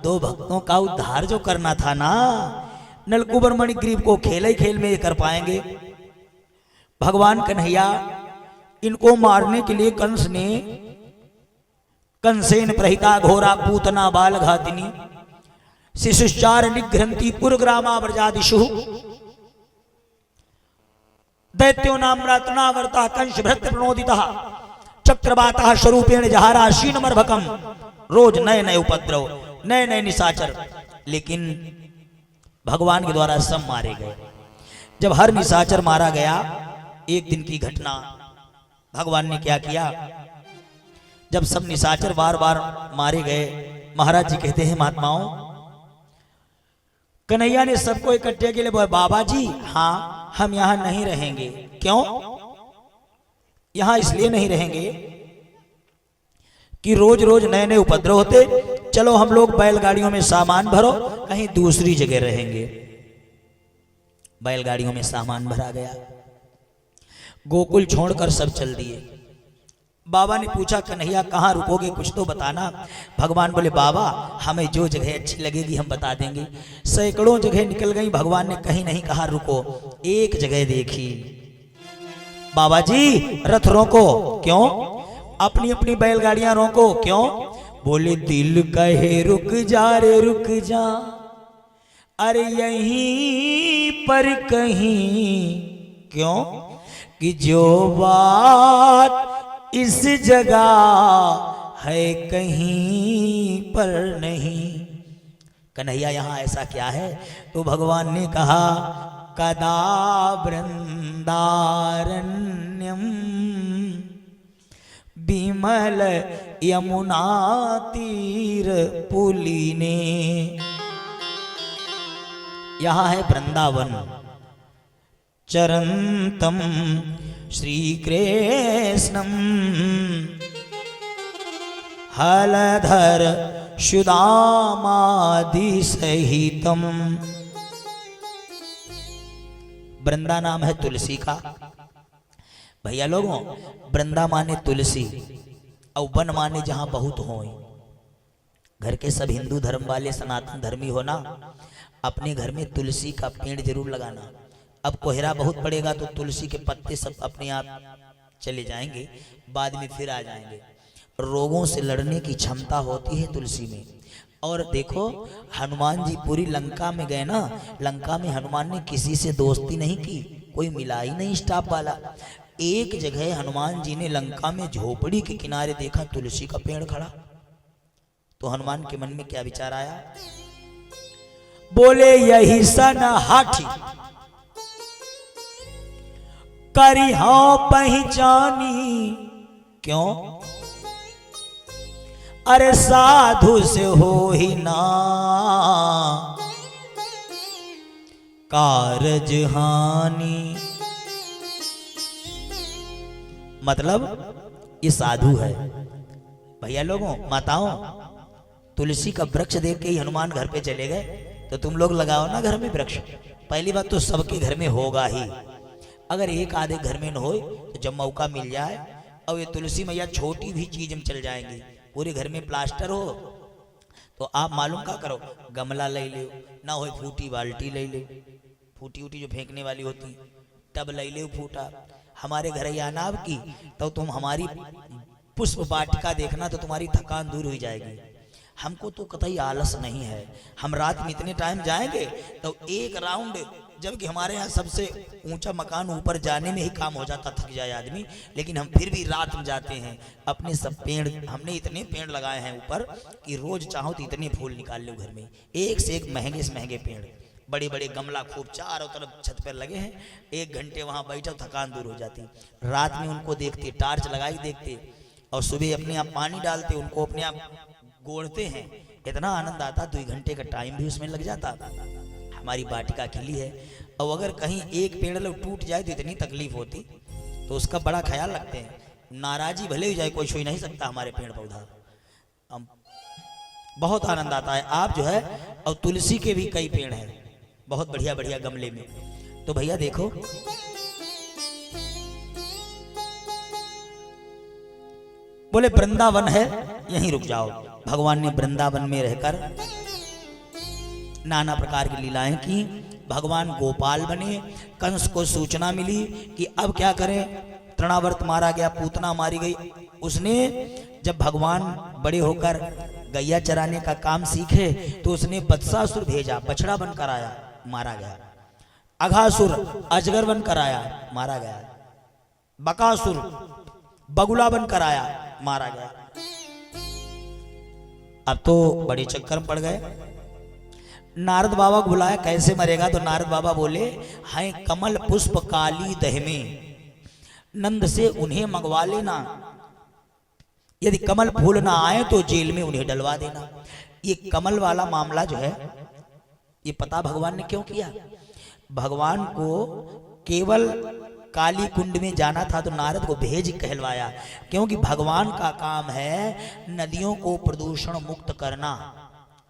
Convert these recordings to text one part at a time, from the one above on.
दो भक्तों का उद्धार जो करना था ना, नलकुबर मणिग्रीव को खेल ही खेल में ये कर पाएंगे। भगवान कन्हैया इनको मारने के लिए कंस ने कंसेन प्रहिता घोरा पूतना बाल घातिनी शिशुचार निघ्रंती पुरग्रामा व्रजादिषु दैत्यो नाम रत्नावर्ता कंस भृत प्रणोदितः चक्रवातः स्वरूपेण जहारा शीनमर्भकम। रोज नए नए उपद्रव, नए नए निशाचर, लेकिन भगवान के द्वारा सब मारे गए। जब हर निशाचर मारा गया, एक दिन की घटना, भगवान ने क्या किया, जब सब निशाचर बार बार मारे गए, महाराज जी कहते हैं महात्माओं, कन्हैया ने सबको इकट्ठे के लिए बोला, बाबा जी हाँ हम यहां नहीं रहेंगे। क्यों? यहां इसलिए नहीं रहेंगे कि रोज रोज नए नए उपद्रव होते, चलो हम लोग बैलगाड़ियों में सामान भरो, कहीं दूसरी जगह रहेंगे। बैलगाड़ियों में सामान भरा गया, गोकुल छोड़कर सब चल दिए। बाबा ने पूछा कन्हैया कहाँ रुकोगे, कुछ तो बताना। भगवान बोले बाबा हमें जो जगह अच्छी लगेगी हम बता देंगे। सैकड़ों जगह निकल गई, भगवान ने कहीं नहीं कहा रुको, एक जगह देखी। बाबा जी रथ रोको। क्यों? अपनी अपनी बैलगाड़ियां रोको। क्यों? बोले दिल कहे रुक जा रे रुक जा, अरे यहीं पर कहीं। क्यों? कि जो बात इस जगह है कहीं पर नहीं। कन्हैया यहाँ ऐसा क्या है? तो भगवान ने कहा कदा वृंदारण्यम विमल यमुना तीर पुलिने। यहाँ है वृंदावन, चरंतम श्री कृष्णम हलधर सुदामादि सहितम। वृंदा नाम है तुलसी का। भैया लोगों, वृंदा माने तुलसी और वन माने जहां बहुत हो। घर के सब हिंदू धर्म वाले सनातन धर्मी हो ना, अपने घर में तुलसी का पेड़ जरूर लगाना। अब कोहरा बहुत पड़ेगा तो तुलसी के पत्ते सब अपने आप चले जाएंगे, बाद में फिर आ जाएंगे। रोगों से लड़ने की क्षमता होती है तुलसी में। और देखो हनुमान जी पूरी लंका में गए ना, लंका में हनुमान ने किसी से दोस्ती नहीं की, कोई मिला ही नहीं स्टाफ वाला। एक जगह हनुमान जी ने लंका में झोपड़ी के किनारे देखा तुलसी का पेड़ खड़ा, तो हनुमान के मन में क्या विचार आया? बोले यही सन हाथी करी हाँ पहचानी। क्यों? अरे साधु से हो ही ना कारज हानि। मतलब ये साधु है। भैया लोगों, माताओं, तुलसी का वृक्ष देख के ही हनुमान घर पे चले गए, तो तुम लोग लगाओ ना घर में वृक्ष। पहली बात तो सबके घर में होगा ही, अगर एक आधे घर में न हो तो जब मौका मिल जाए, और ये तुलसी मैया छोटी भी चीज में चल जाएंगी। पूरे घर में प्लास्टर हो तो आप मालूम क्या करो, गमला ले लो, ना हो फूटी बाल्टी ले लो, फूटी उटी जो फेंकने वाली होती, टब ले लो फूटा। हमारे घर या नाव की तो तुम हमारी पुष्प वाटिका देखना तो तुम्हारी थकान दूर हो जाएगी। हमको तो कतई आलस नहीं है, हम रात में इतने टाइम जाएंगे तो एक राउंड, जबकि हमारे यहाँ सबसे ऊंचा मकान ऊपर जाने में ही काम हो जाता, थक जाए आदमी, लेकिन हम फिर भी रात में जाते हैं। अपने सब पेड़, हमने इतने पेड़ लगाए हैं ऊपर कि रोज चाहो तो इतने फूल निकाल लो घर में, एक से एक महंगे से महंगे पेड़, बड़े बड़े गमला खूब चारों तरफ छत पर लगे हैं। 1 घंटे वहां बैठो, थकान दूर हो जाती। रात में उनको देखते, टार्च लगाई देखते, और सुबह अपने आप पानी डालते, उनको अपने आप गोड़ते हैं, इतना आनंद आता। 2 घंटे का टाइम भी उसमें लग जाता। हमारी वाटिका खिली है, और अगर कहीं एक पेड़ लोग टूट जाए तो इतनी तकलीफ होती, तो उसका बड़ा ख्याल रखते हैं। नाराजी भले हो जाए, कोई छू नहीं सकता हमारे पेड़ पौधा। बहुत आनंद आता है। आप जो है, और तुलसी के भी कई पेड़ हैं बहुत बढ़िया बढ़िया गमले में। तो भैया देखो, बोले वृंदावन है, यहीं रुक जाओ। भगवान ने वृंदावन में रहकर नाना प्रकार की लीलाएं की। भगवान गोपाल बने। कंस को सूचना मिली कि अब क्या करें, तृणावर्त मारा गया, पूतना मारी गई। उसने जब भगवान बड़े होकर गैया चराने का काम सीखे तो उसने बत्सासुर भेजा, बछड़ा बनकर आया, मारा गया। अघासुर अजगर बनकर आया, मारा गया। बकासुर बगुला बनकर आया, मारा गया। अब तो बड़े चक्कर में पड़ गए। नारद बाबा को बुलाया, कैसे मरेगा? तो नारद बाबा बोले, हैं कमल पुष्प काली दह में, नंद से उन्हें मंगवा लेना, यदि कमल फूल ना आए तो जेल में उन्हें डलवा देना। ये कमल वाला मामला जो है, ये पता भगवान ने क्यों किया? भगवान को केवल काली कुंड में जाना था तो नारद को भेज कहलवाया, क्योंकि भगवान का काम है नदियों को प्रदूषण मुक्त करना।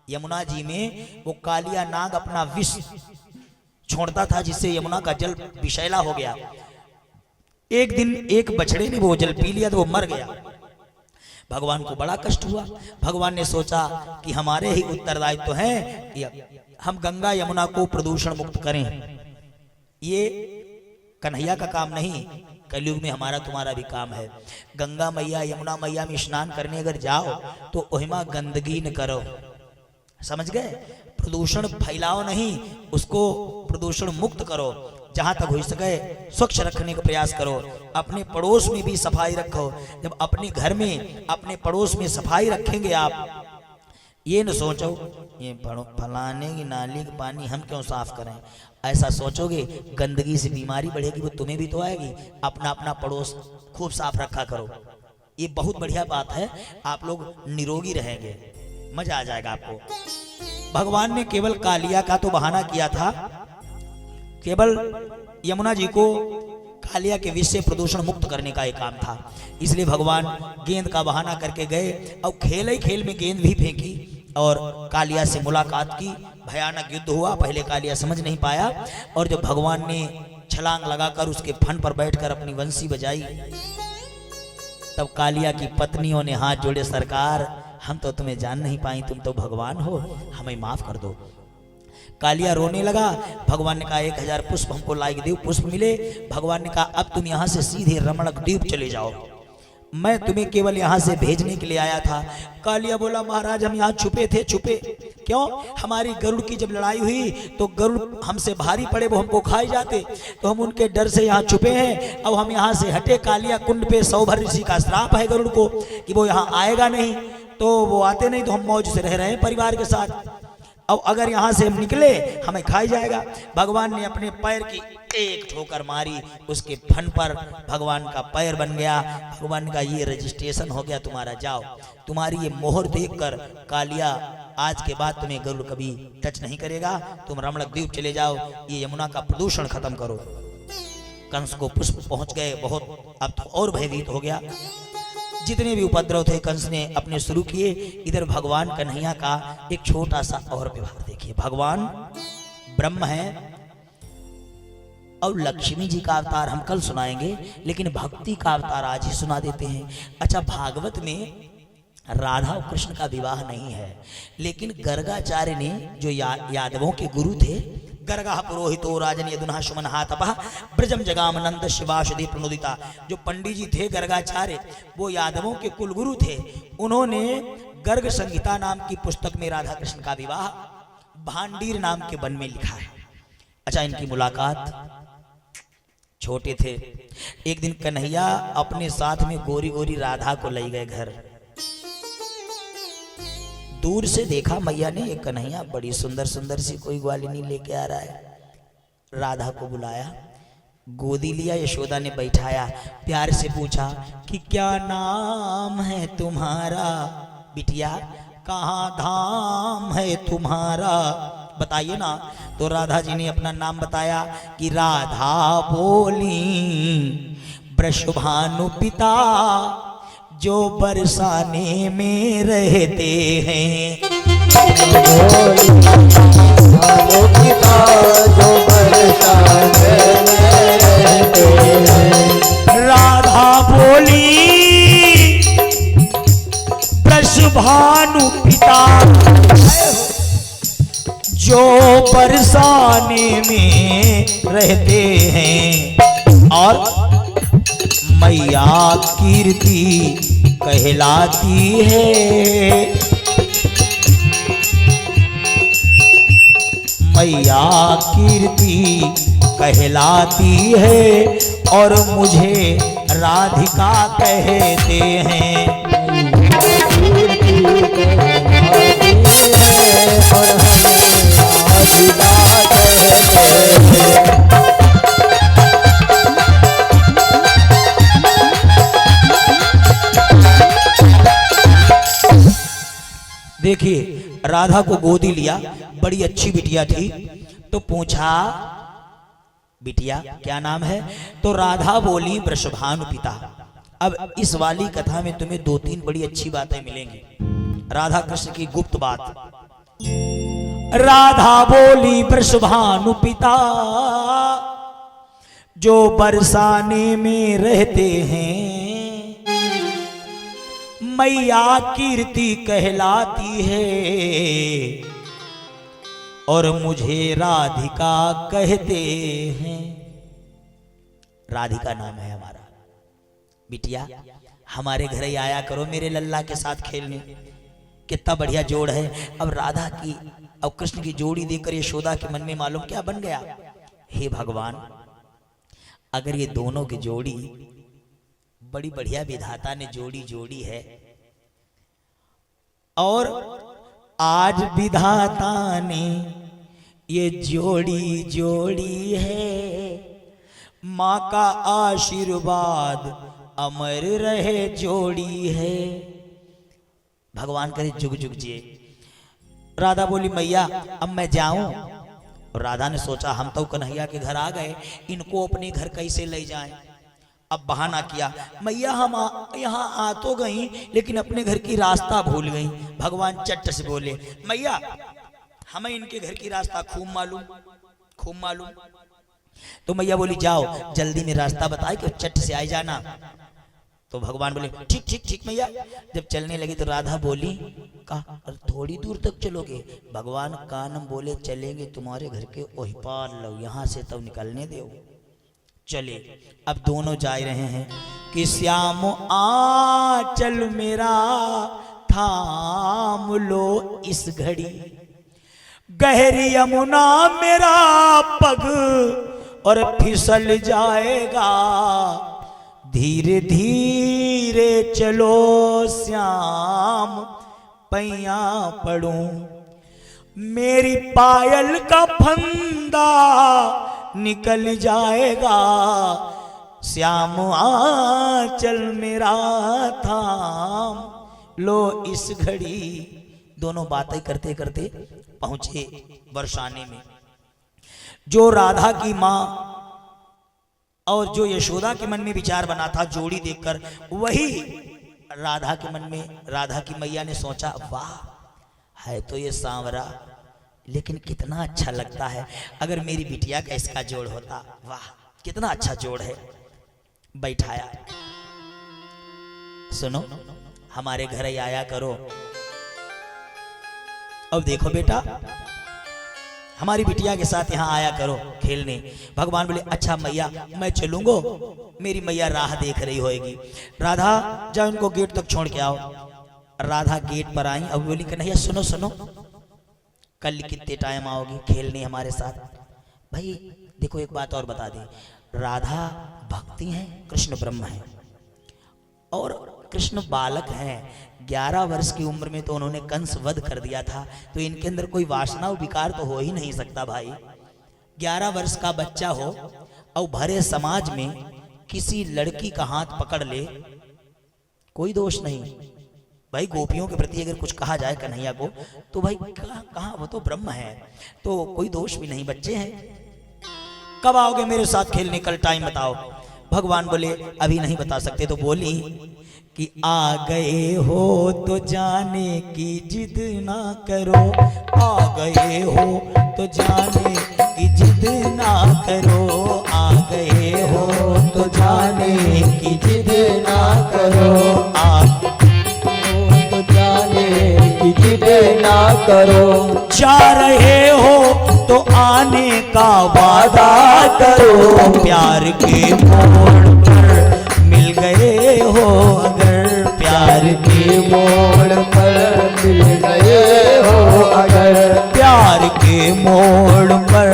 यमुना जी में वो कालिया नाग अपना विष छोड़ता था, जिससे यमुना का जल विषैला हो गया। एक दिन एक बछड़े ने वो जल पी लिया तो वो मर गया। भगवान को बड़ा कष्ट हुआ। भगवान ने सोचा कि हमारे ही उत्तरदायित्व तो है कि हम गंगा यमुना को प्रदूषण मुक्त करें। ये कन्हैया का काम नहीं, कलयुग में हमारा तुम्हारा भी काम है। गंगा मैया यमुना मैया में स्नान करने अगर जाओ तो ओहिमा गंदगी न करो, समझ गए? प्रदूषण फैलाओ नहीं, उसको प्रदूषण मुक्त करो। जहां तक हो सके स्वच्छ रखने का प्रयास करो। अपने पड़ोस में भी सफाई रखो। जब अपने घर में अपने पड़ोस में सफाई रखेंगे आप, ये न सोचो ये फलाने की नाली का पानी हम क्यों साफ करें, ऐसा सोचोगे गंदगी से बीमारी बढ़ेगी, वो तुम्हें भी तो आएगी। अपना अपना पड़ोस खूब साफ रखा करो, ये बहुत बढ़िया बात है। आप लोग निरोगी रहेंगे, मजा आ जाएगा आपको। भगवान ने केवल कालिया का तो बहाना किया था, केवल यमुना जी को कालिया के विष से प्रदूषण मुक्त करने का एक काम था। इसलिए भगवान गेंद का बहाना करके गए और खेल ही खेल में गेंद भी फेंकी और कालिया से मुलाकात की। भयानक युद्ध हुआ। पहले कालिया समझ नहीं पाया और जब भगवान ने छलांग लगाकर उसके फन पर बैठकर अपनी बंसी बजाई, तब कालिया की पत्नियों ने हाथ जोड़े, सरकार हम तो तुम्हें जान नहीं पाई, तुम तो भगवान हो, हमें माफ कर दो। कालिया रोने लगा। भगवान ने कहा 1000 पुष्प हमको लाइक दो। पुष्प मिले। भगवान ने कहा अब तुम यहाँ से सीधे रमणक द्वीप चले जाओ, मैं तुम्हें केवल यहाँ से भेजने के लिए आया था। कालिया बोला महाराज हम यहाँ छुपे थे। छुपे क्यों? हमारी गरुड़ की जब लड़ाई हुई तो गरुड़ हमसे भारी पड़े, वो हमको खाए जाते, तो हम उनके डर से यहाँ छुपे हैं। अब हम यहाँ से हटे। कालिया कुंड पे सौभर ऋषि का श्राप है गरुड़ को कि वो यहाँ आएगा नहीं, तो वो आते नहीं तो हम मौज से रह रहे हैं परिवार के साथ। अब अगर यहाँ से हम निकले हमें खाई जाएगा। भगवान ने अपने पैर की एक ठोकर मारी, उसके फन पर भगवान का पैर बन गया। भगवान ने कहा ये रजिस्ट्रेशन हो गया तुम्हारा, जाओ। तुम्हारी ये मोहर देखकर कालिया आज के बाद तुम्हें गरुड़ कभी टच नहीं करेगा, तुम रमणक द्वीप चले जाओ, ये यमुना का प्रदूषण खत्म करो। कंस को पुष्प पहुंच गए। बहुत अब तो और भयभीत हो गया। जितने भी उपद्रव थे कंस ने अपने शुरू किए। इधर भगवान कन्हैया का एक छोटा सा और व्यवहार देखिए। भगवान ब्रह्म है और लक्ष्मी जी का अवतार हम कल सुनाएंगे, लेकिन भक्ति का अवतार आज ही सुना देते हैं। अच्छा, भागवत में राधा और कृष्ण का विवाह नहीं है, लेकिन गर्गाचार्य ने जो यादवों के गुरु थे, गर्गा पुरोहितो राजन यदुना सुमन हातपा ब्रजम जगाम नंद शिवाशुदे प्रणोदिता, जो पंडित जी थे गर्गाचार्य, वो यादवों के कुलगुरु थे। उन्होंने गर्ग संहिता नाम की पुस्तक में राधा कृष्ण का विवाह भांडीर नाम के वन में लिखा है। अच्छा, इनकी मुलाकात छोटे थे। एक दिन कन्हैया अपने साथ में गोरी गोरी राधा को ले गए घर। दूर से देखा मैया ने, एक कन्हैया बड़ी सुंदर सुंदर सी कोई ग्वालिनी लेके आ रहा है। राधा को बुलाया, गोदी लिया, यशोदा ने बैठाया, प्यार से पूछा कि क्या नाम है तुम्हारा बिटिया, कहाँ धाम है तुम्हारा, बताइए ना। तो राधा जी ने अपना नाम बताया कि राधा बोली वृषभानु पिता जो बरसाने में रहते हैं, पिता जो बरसाने में रहते हैं। राधा बोली वृषभानु पिता जो बरसाने में रहते हैं और मैया कीर्ति कहलाती है। मैया कीर्ति कहलाती है और मुझे राधिका कहते हैं। और हमें राधिका कहते हैं। देखिए राधा को गोदी लिया, बड़ी अच्छी बिटिया थी, तो पूछा बिटिया क्या नाम है? तो राधा बोली वृषभानुपिता। अब इस वाली कथा में तुम्हें दो तीन बड़ी अच्छी बातें मिलेंगी, राधा कृष्ण की गुप्त बात। राधा बोली वृषभानुपिता, जो बरसाने में रहते हैं, मैया कीर्ति कहलाती है और मुझे राधिका कहते हैं। राधिका नाम है हमारा। बिटिया हमारे घर ही आया करो मेरे लल्ला के साथ खेलने। कितना बढ़िया जोड़ है। अब राधा की अब कृष्ण की जोड़ी देखकर यशोदा के मन में मालूम क्या बन गया, हे भगवान अगर ये दोनों की जोड़ी बड़ी बढ़िया विधाता ने जोड़ी है और आज विधाता ने ये जोड़ी है, माँ का आशीर्वाद अमर रहे जोड़ी है। भगवान करे जुग जुग जिए। राधा बोली मैया अब मैं जाऊं। और राधा ने सोचा हम तो कन्हैया के घर आ गए, इनको अपने घर कैसे ले जाएं। अब बहाना किया, मैया हम यहाँ आ तो गई लेकिन अपने घर की रास्ता भूल गई। भगवान चट्ट से बोले मैया हमें इनके घर की रास्ता खूब मालूम। तो मैया बोली जाओ जल्दी में रास्ता बताए कि चट्ट से आए जाना। तो भगवान बोले ठीक मैया। जब चलने लगी तो राधा बोली का थोड़ी दूर तक चलोगे? भगवान कानम बोले चलेंगे तुम्हारे घर के ओहि पार लो, यहाँ से तब निकलने दो। चले अब दोनों जा रहे हैं कि श्याम आंचल मेरा थाम लो इस घड़ी, गहरी यमुना मेरा पग और फिसल जाएगा। धीरे धीरे चलो श्याम पैया पड़ूं, मेरी पायल का फंदा निकल जाएगा। श्याम आंचल मेरा थाम लो इस घड़ी। दोनों बातें करते करते पहुंचे बरसाने में। जो राधा की माँ और जो यशोदा के मन में विचार बना था जोड़ी देखकर, वही राधा के मन में राधा की मैया ने सोचा वाह है तो ये सांवरा, लेकिन कितना अच्छा लगता है अगर मेरी बिटिया का इसका जोड़ होता। वाह कितना अच्छा जोड़ है। बैठाया, सुनो हमारे घर ही आया करो। अब देखो बेटा हमारी बिटिया के साथ यहाँ आया करो खेलने। भगवान बोले अच्छा मैया मैं चलूंगा, मेरी मैया राह देख रही होगी। राधा जाओ इनको गेट तक छोड़ के आओ। राधा गेट पर आई। अब बोली कन्हैया सुनो कल कितने टाइम आओगी खेलने हमारे साथ? भाई देखो एक बात और बता दें, राधा भक्ति है, कृष्ण ब्रह्म है और कृष्ण बालक हैं। 11 वर्ष की उम्र में तो उन्होंने कंस वध कर दिया था, तो इनके अंदर कोई वासना विकार तो हो ही नहीं सकता। भाई 11 वर्ष का बच्चा हो और भरे समाज में किसी लड़की का हाथ पकड़ ले, कोई दोष नहीं। भाई गोपियों के प्रति अगर कुछ कहा जाए कन्हैया को तो भाई कहाँ वो तो ब्रह्म है, तो कोई दोष भी नहीं। बच्चे हैं, कब आओगे मेरे साथ खेलने? कल टाइम बताओ। भगवान बोले अभी नहीं बता सकते। तो बोली कि आ गए हो तो जाने की जिद ना करो, आ गए हो तो जाने की जिद ना करो, आ गए हो तो जाने की जिद ना करो, आ तो जाने की जिद ना करो। जा रहे हो तो आने का वादा करो, प्यार के मोड़ पर मिल गए हो अगर, प्यार के मोड़ पर मिल गए हो अगर, प्यार के मोड़ पर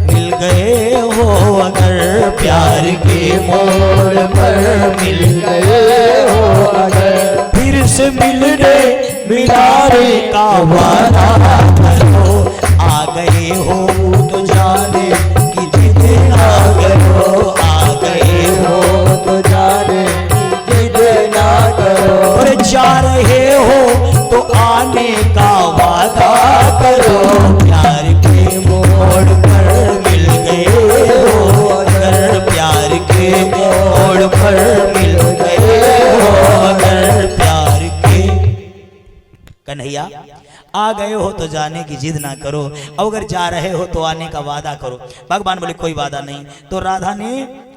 मिल गए हो अगर, प्यार के मोड़ पर मिल गए हो अगर, फिर से मिलने मिलाने का वादा करो, आ गए हो तो जाने की जिद ना करो, आ गए हो तो जाने की जिद ना करो, और जा रहे हो तो आने का वादा करो, प्यार के मोड़ पर मिल गए हो अगर, प्यार के मोड़ पर मिल गए हो अगर, प्यार के। कन्हैया आ गए हो तो जाने की जिद ना करो, अगर जा रहे हो तो आने का वादा करो। भगवान बोले कोई वादा नहीं। तो राधा ने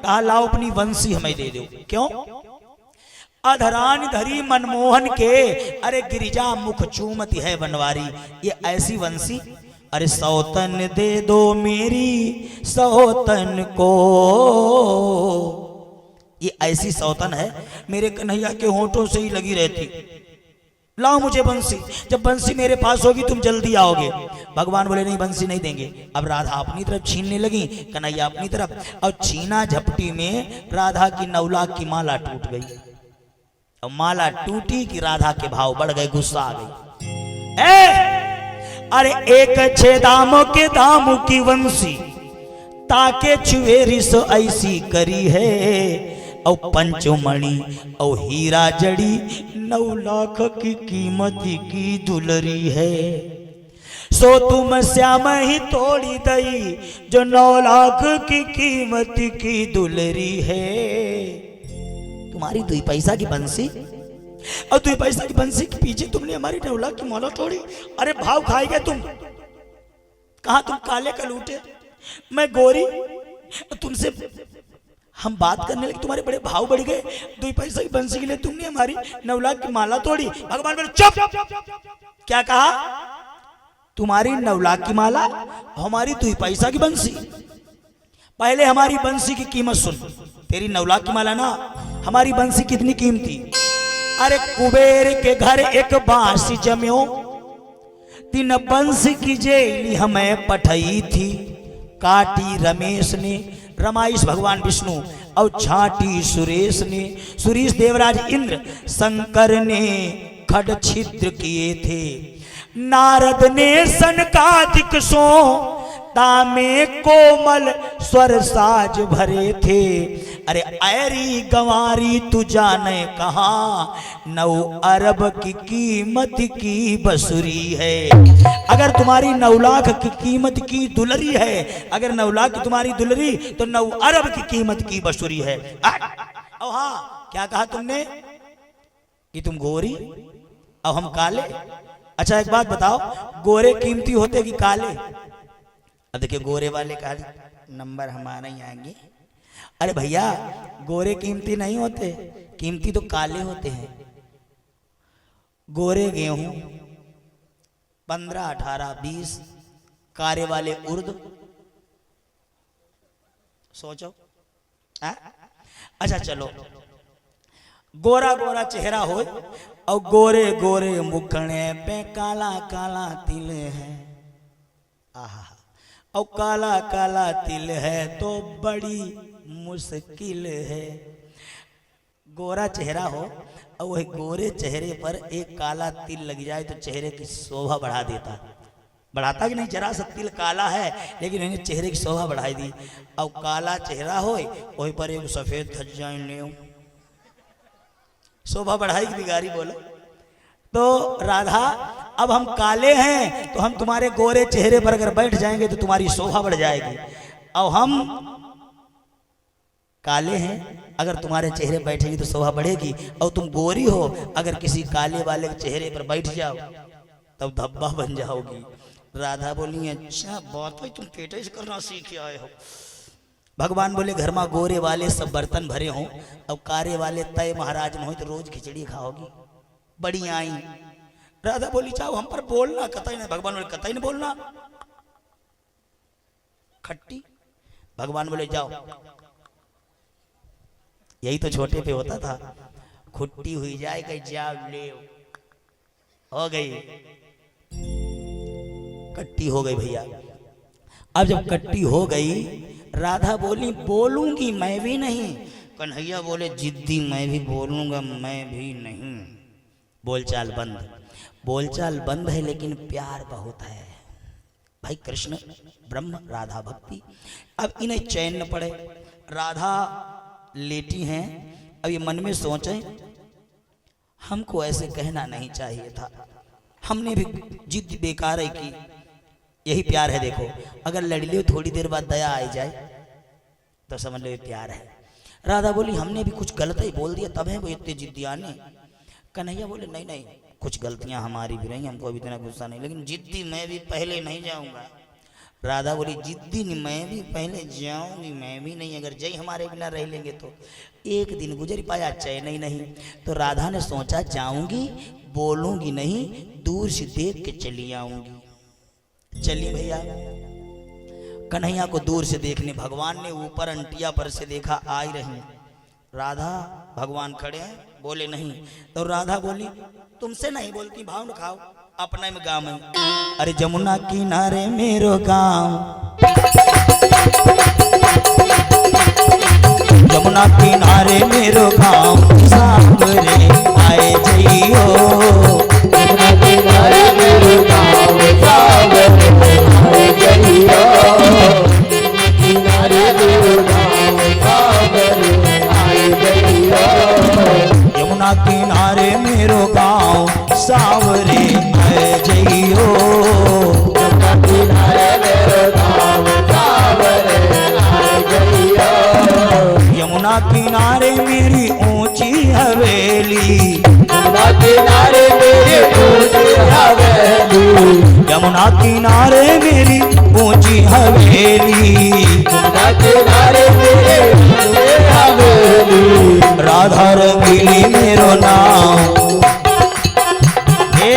कहा लाओ अपनी वंशी हमें दे दो। क्यों? अधरान धरी मनमोहन के, अरे गिरिजा मुख चूमती है बनवारी, ये ऐसी वंशी, अरे सौतन दे दो मेरी सौतन को, ये ऐसी सौतन है मेरे कन्हैया के होंठों से ही लगी रहती। लाओ मुझे बंसी, जब बंसी मेरे पास होगी तुम जल्दी आओगे। भगवान बोले नहीं बंसी नहीं देंगे। अब राधा अपनी तरफ छीनने लगी, कन्हैया अपनी तरफ, और छीना झपटी में राधा की 9 लाख की माला टूट गई। और माला टूटी कि राधा के भाव बढ़ गए, गुस्सा आ गई। अरे एक छे दामों के दामों की वंशी, ताके छुए रिस ऐसी करी है, और पंचमणि और हीरा जड़ी 9 लाख की कीमत की दुलरी है। सो तुम श्याम ही तोड़ी दई जो 9 लाख की कीमत की दुलरी है। तुम्हारी 2 पैसा की बंसी, और 2 पैसा की बंसी के पीछे तुमने हमारी 9 लाख की माला तोड़ी। अरे भाव खाए गए तुम, कहा तुम काले का लूटे, मैं गोरी, तुमसे हम बात करने लगे तुम्हारे बड़े भाव बढ़ गए। 2 पैसा की बंसी के लिए तुमने हमारी 9 लाख की माला तोड़ी। भगवान बोले चुप। क्या कहा? तुम्हारी 9 लाख की माला, हमारी 2 पैसा की बंसी। पहले हमारी बंसी की कीमत सुन। तेरी 9 लाख की माला ना, हमारी बंसी कितनी कीमती? अरे कुबेर के घर एक बांसी जम्यो, 3 बंसी की जेली हमें पठाई थी। काटी रमेश ने, रमाईश भगवान विष्णु, और छाटी सुरेश ने, सुरेश देवराज इंद्र, शंकर ने खड छिद्र किए थे। नारद ने सनकादिक सो तामे कोमल स्वर साज भरे थे। अरे ऐरी गंवारी तू जाने कहा, 9 अरब की कीमत की बसुरी है। अगर तुम्हारी 9 लाख की कीमत की दुलरी है, अगर 9 लाख की तुम्हारी दुलरी, तो 9 अरब की कीमत की बसुरी है। और हाँ, क्या कहा तुमने कि तुम गोरी और हम काले? अच्छा एक बात बताओ, गोरे कीमती होते कि काले? अब देखिए गोरे वाले काले नंबर हमारे ही आएंगे। अरे भैया गोरे कीमती नहीं होते, कीमती तो काले होते हैं। गोरे गेहूं 15, 18, 20, कारे वाले उर्द। सोचो। अच्छा चलो, गोरा गोरा चेहरा हो और गोरे गोरे मुखड़े पे काला काला तिल है। आहा, और काला काला तिल है तो बड़ी मुश्किल है। गोरा चेहरा हो और वही गोरे चेहरे पर एक काला तिल लग जाए तो चेहरे की शोभा बढ़ा देता। बढ़ाता कि नहीं? जरा सा तिल काला है लेकिन इन्हें चेहरे की शोभा बढ़ाई दी। और काला चेहरा हो वही पर एक सफेद धज्जा ले, शोभा बढ़ाई की बिगारी बोलो। तो राधा अब हम काले हैं तो हम तुम्हारे गोरे चेहरे पर अगर बैठ जाएंगे तो तुम्हारी शोभा बढ़ जाएगी, और हम काले हैं अगर तुम्हारे चेहरे बैठेगी तो शोभा बढ़ेगी, और तुम गोरी हो अगर किसी काले वाले के चेहरे पर बैठ जाओ तब धब्बा बन जाओगी। राधा बोली अच्छा बहुत भाई, तुम पेटे से करना सीख आए हो। भगवान बोले घर में गोरे वाले सब बर्तन भरे हों और कारे वाले तय महाराज न हो तो रोज खिचड़ी खाओगी, बड़ी आई। राधा बोली चाहो हम पर बोलना, कतई नहीं। भगवान बोले कतई नहीं बोलना, खट्टी। भगवान बोले जाओ, यही तो छोटे पे होता था, खुट्टी हुई जाए कहीं जाओ ले, हो गई, कट्टी हो गई भैया। अब जब कट्टी हो गई, राधा बोली बोलूंगी मैं भी नहीं। कन्हैया बोले जिद्दी मैं भी बोलूंगा मैं भी नहीं। बोलचाल बंद, बोलचाल बंद है लेकिन प्यार बहुत है भाई। कृष्ण ब्रह्म राधा भक्ति। अब इन्हें चैन न पड़े, राधा लेटी हैं। अब ये मन में सोचे हमको ऐसे कहना नहीं चाहिए था, हमने भी जिद बेकार है की। यही प्यार है। देखो अगर लड़ लो थोड़ी देर बाद दया आ जाए तो समझ लो ये प्यार है। राधा बोली हमने भी कुछ गलत ही बोल दिया तब है वो इतने जिद्दियाने। कन्हैया बोले नहीं नहीं कुछ गलतियां हमारी भी रही, हमको अभी इतना गुस्सा नहीं, लेकिन जिद्दी मैं भी पहले नहीं जाऊंगा। राधा बोली जिद्दी मैं भी पहले जाऊंगी मैं भी नहीं, अगर जय हमारे बिना रह लेंगे तो। एक दिन गुजर पाया चैन ही नहीं, तो राधा ने सोचा जाऊंगी बोलूंगी नहीं, दूर से देख के चली आऊंगी। चली भैया, कन्हैया को दूर से देखने भगवान ने ऊपर अंटिया पर से देखा आ ही रही राधा। भगवान खड़े हैं, बोले नहीं। तो राधा बोली तुमसे नहीं बोलती, भाव न खाओ अपना में गाँव में। अरे जमुना किनारे मेरो गाँव, जमुना किनारे मेरो गाँव, सावरे आए जइयो। जमुना किनारे मेरो गाँव, सावरे आए जइयो। किनारे मेरो गाँव, सावरे आए जइयो। यमुना किनारे मेरो गाँव, सावरे आए जइयो। यमुना किनारे मेरो गाँव, सावरे आए जइयो। यमुना किनारे मेरी ऊंची हवेली, यमुना किनारे मेरी ऊंची हवेली। यमुना किनारे मेरी ऊंची हवेली। यमुना किनारे मेरी ऊंची हवेली। राधा रंगीली मेरो नाम, हे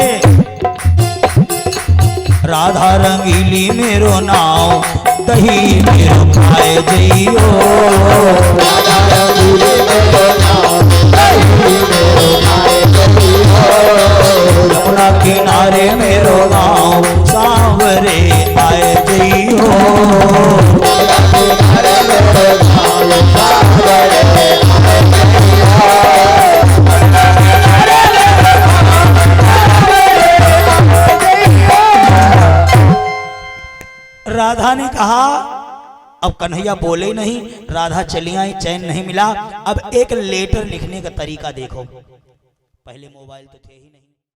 राधा रंगीली मेरो नाम, दही मेरो खाए जइयो। राधा रंगीली मेरो नाम, दही मेरो खाए जइयो। यमुना किनारे मेरो गाँव, सावरे आए जइयो। यमुना किनारे मेरो गाँव, सावरे आए जइयो। राधा ने कहा, अब कन्हैया बोले नहीं, राधा चली आई, चैन नहीं मिला। अब एक लेटर लिखने का तरीका देखो, पहले मोबाइल तो थे ही नहीं।